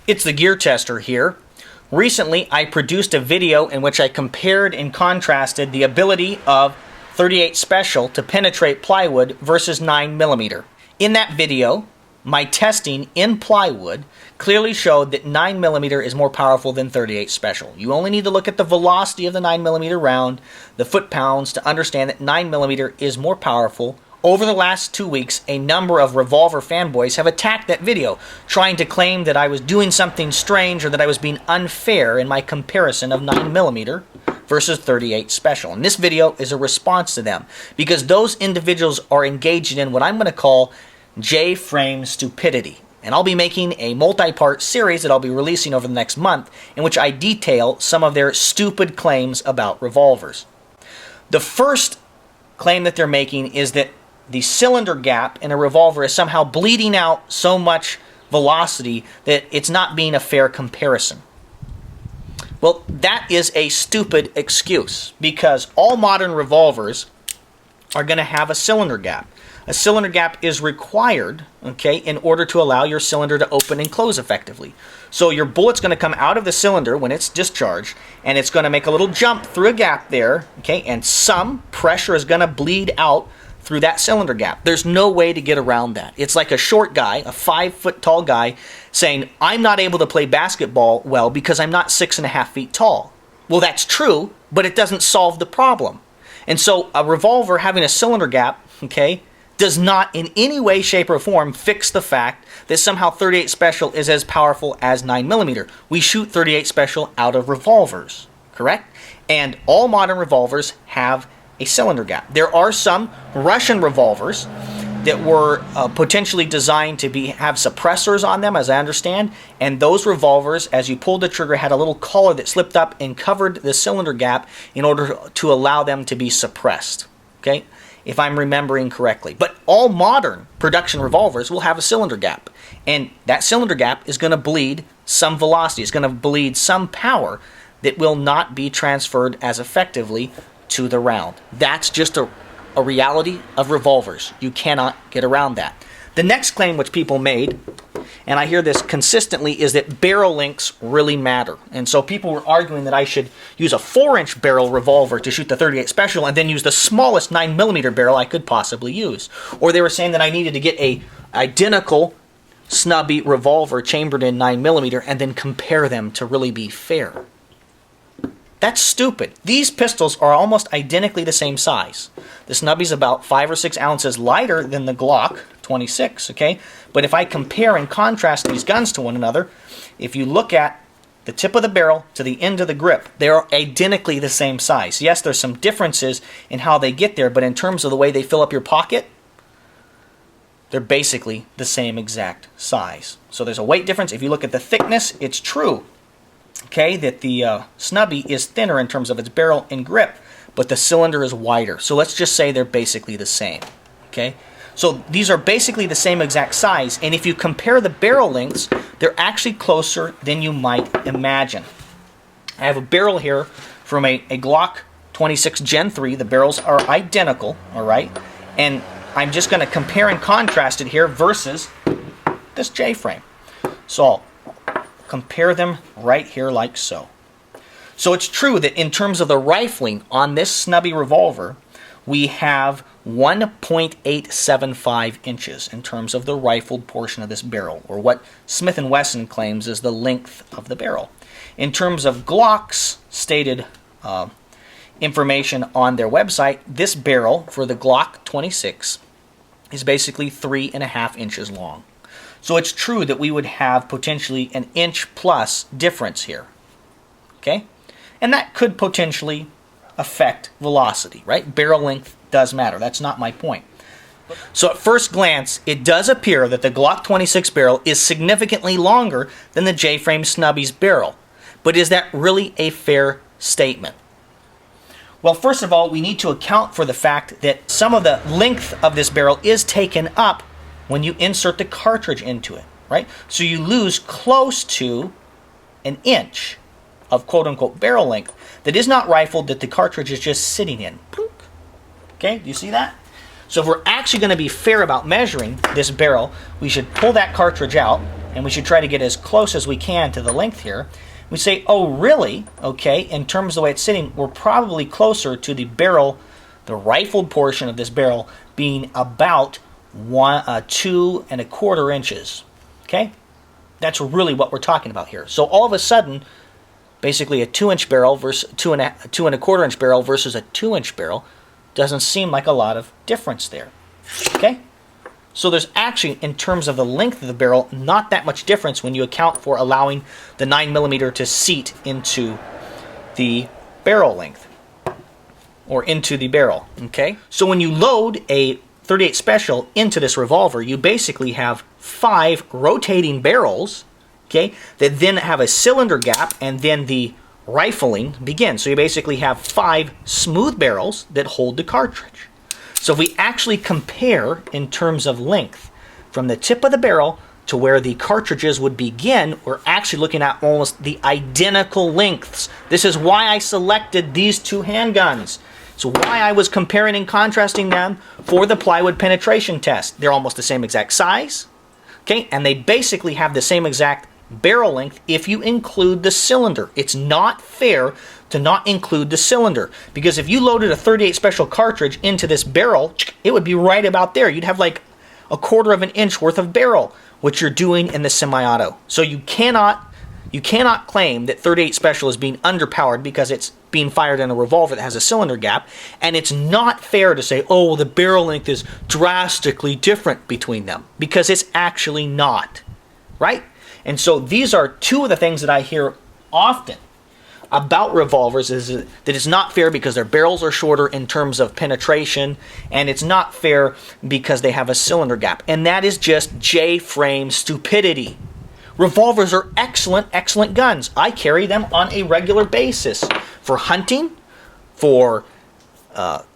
It's the Gear Tester here. Recently, I produced a video in which I compared and contrasted the ability of 38 Special to penetrate plywood versus 9mm. In that video, my testing in plywood clearly showed that 9mm is more powerful than 38 Special. You only need to look at the velocity of the 9mm round, the foot-pounds, to understand that 9mm is more powerful. Over the last 2 weeks, a number of Revolver fanboys have attacked that video, trying to claim that I was doing something strange or that I was being unfair in my comparison of 9mm versus 38 Special. And this video is a response to them, because those individuals are engaged in what I'm going to call J-frame stupidity. And I'll be making a multi-part series that I'll be releasing over the next month in which I detail some of their stupid claims about revolvers. The first claim that they're making is that the cylinder gap in a revolver is somehow bleeding out so much velocity that it's not being a fair comparison. Well, that is a stupid excuse, because all modern revolvers are going to have a cylinder gap. A cylinder gap is required, okay, in order to allow your cylinder to open and close effectively. So your bullet's going to come out of the cylinder when it's discharged, and it's going to make a little jump through a gap there, okay, and some pressure is going to bleed out through that cylinder gap. There's no way to get around that. It's like a short guy, a 5-foot tall guy, saying, I'm not able to play basketball well because I'm not 6.5 feet tall. Well, that's true, but it doesn't solve the problem. And so a revolver having a cylinder gap, okay, does not in any way, shape, or form fix the fact that somehow 38 Special is as powerful as 9mm. We shoot 38 Special out of revolvers, correct? And all modern revolvers have a cylinder gap. There are some Russian revolvers that were potentially designed to have suppressors on them, as I understand, and those revolvers, as you pulled the trigger, had a little collar that slipped up and covered the cylinder gap in order to allow them to be suppressed, okay, if I'm remembering correctly. But all modern production revolvers will have a cylinder gap, and that cylinder gap is going to bleed some velocity. It's going to bleed some power that will not be transferred as effectively to the round. That's just a reality of revolvers. You cannot get around that. The next claim which people made, and I hear this consistently, is that barrel lengths really matter. And so people were arguing that I should use a 4-inch barrel revolver to shoot the 38 Special and then use the smallest 9mm barrel I could possibly use. Or they were saying that I needed to get a identical snubby revolver chambered in 9mm and then compare them to really be fair. That's stupid. These pistols are almost identically the same size. The snubby's about 5 or 6 ounces lighter than the Glock 26, okay? But if I compare and contrast these guns to one another, if you look at the tip of the barrel to the end of the grip, they are identically the same size. Yes, there's some differences in how they get there, but in terms of the way they fill up your pocket, they're basically the same exact size. So there's a weight difference. If you look at the thickness, it's true, okay, that the snubby is thinner in terms of its barrel and grip, but the cylinder is wider. So let's just say they're basically the same, okay? So these are basically the same exact size, and if you compare the barrel lengths, they're actually closer than you might imagine. I have a barrel here from a Glock 26 Gen 3. The barrels are identical, all right? And I'm just going to compare and contrast it here versus this J-frame. So I'll compare them right here like so. So it's true that in terms of the rifling on this snubby revolver, we have 1.875 inches in terms of the rifled portion of this barrel, or what Smith & Wesson claims is the length of the barrel. In terms of Glock's stated information on their website, this barrel for the Glock 26 is basically 3.5 inches long. So it's true that we would have potentially an inch plus difference here, okay? And that could potentially affect velocity, right? Barrel length does matter. That's not my point. So at first glance, it does appear that the Glock 26 barrel is significantly longer than the J-frame snubby's barrel. But is that really a fair statement? Well, first of all, we need to account for the fact that some of the length of this barrel is taken up when you insert the cartridge into it, right? So you lose close to an inch of quote-unquote barrel length that is not rifled, that the cartridge is just sitting in. Okay, do you see that? So if we're actually going to be fair about measuring this barrel, we should pull that cartridge out and we should try to get as close as we can to the length here. We say, oh really? Okay, in terms of the way it's sitting, we're probably closer to the barrel, the rifled portion of this barrel being about 2 1/4 inches. Okay, that's really what we're talking about here. So all of a sudden, basically a 2-inch barrel versus 2 1/4 inch barrel versus a 2-inch barrel doesn't seem like a lot of difference there. Okay, so there's actually, in terms of the length of the barrel, not that much difference when you account for allowing the 9mm to seat into the barrel length, or into the barrel. Okay, so when you load a 38 Special into this revolver, you basically have 5 rotating barrels, okay, that then have a cylinder gap, and then the rifling begins. So you basically have 5 smooth barrels that hold the cartridge. So if we actually compare in terms of length from the tip of the barrel to where the cartridges would begin, we're actually looking at almost the identical lengths. This is why I selected these 2 handguns. It's why I was comparing and contrasting them for the plywood penetration test. They're almost the same exact size, okay, and they basically have the same exact barrel length if you include the cylinder. It's not fair to not include the cylinder, because if you loaded a 38 Special cartridge into this barrel, it would be right about there. You'd have like 1/4 inch worth of barrel, which you're doing in the semi-auto. So you cannot claim that 38 Special is being underpowered because it's being fired in a revolver that has a cylinder gap, and it's not fair to say, oh, the barrel length is drastically different between them, because it's actually not, right? And so these are 2 of the things that I hear often about revolvers, is that it's not fair because their barrels are shorter in terms of penetration, and it's not fair because they have a cylinder gap. And that is just J-frame stupidity. Revolvers are excellent, excellent guns. I carry them on a regular basis for hunting, for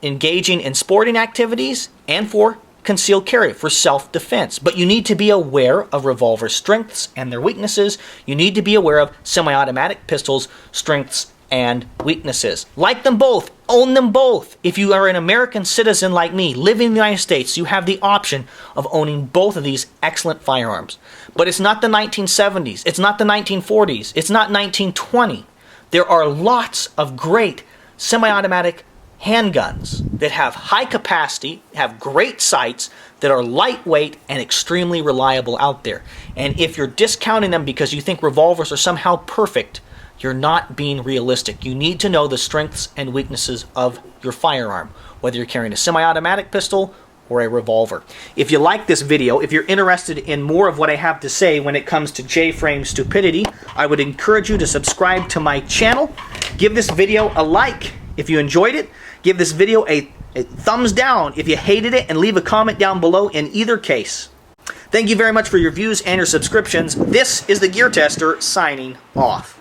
engaging in sporting activities, and for concealed carry, for self-defense. But you need to be aware of revolver strengths and their weaknesses. You need to be aware of semi-automatic pistols' strengths and weaknesses. Like them both. Own them both. If you are an American citizen like me, living in the United States, you have the option of owning both of these excellent firearms. But it's not the 1970s. It's not the 1940s. It's not 1920. There are lots of great semi-automatic handguns that have high capacity, have great sights, that are lightweight and extremely reliable out there. And if you're discounting them because you think revolvers are somehow perfect, you're not being realistic. You need to know the strengths and weaknesses of your firearm, whether you're carrying a semi-automatic pistol or a revolver. If you like this video, if you're interested in more of what I have to say when it comes to J-frame stupidity, I would encourage you to subscribe to my channel. Give this video a like if you enjoyed it. Give this video a thumbs down if you hated it, and leave a comment down below in either case. Thank you very much for your views and your subscriptions. This is the Gear Tester signing off.